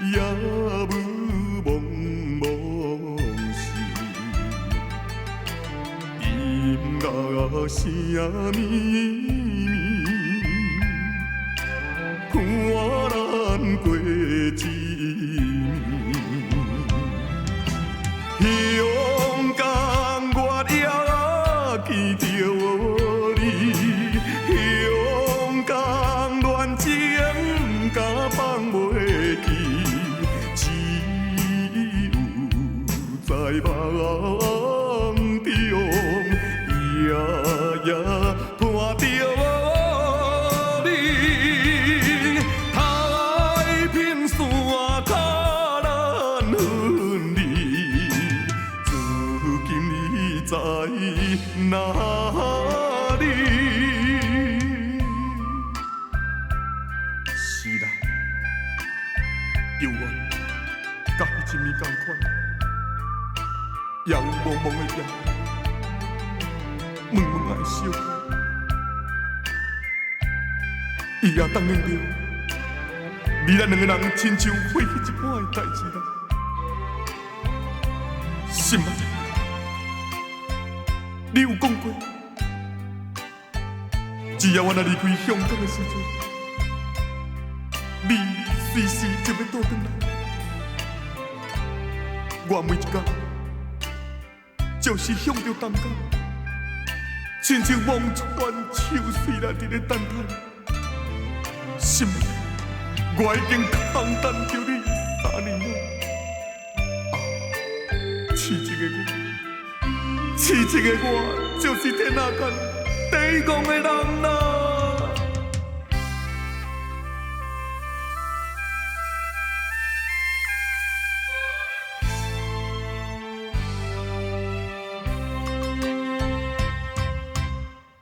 也无茫茫事，音乐声绵绵，看咱过一暝，香港我也见着你，香港恋情敢放袂记，只有在梦中夜夜伴着你，太平山脚咱分离，如今你在哪里？是啦，犹原甲迄一暝同款，夜雾蒙蒙的夜，闷闷的小雨，伊也当念着，你咱两个人亲像过去一半的代志啦，心啊！你有讲过，只要我若离开香港的时阵，你随时就要倒转来。我每一天就是向着东港，亲像望穿秋水来伫咧等待。心啊，我已经空等着你3年了。痴情的我。痴情的我，就是天下间第一戆的人啦。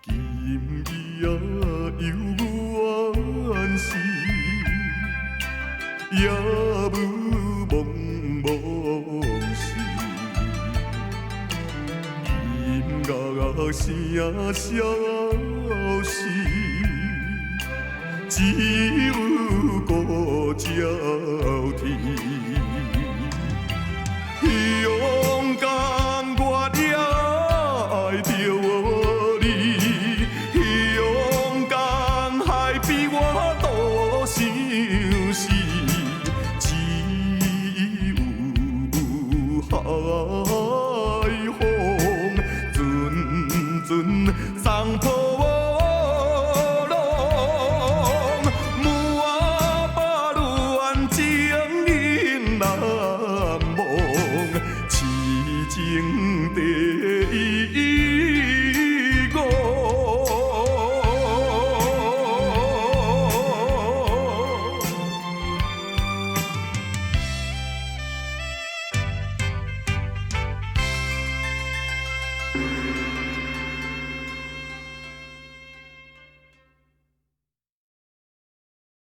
今夜犹原是夜雾蒙蒙是。声消失，只有孤鸟啼。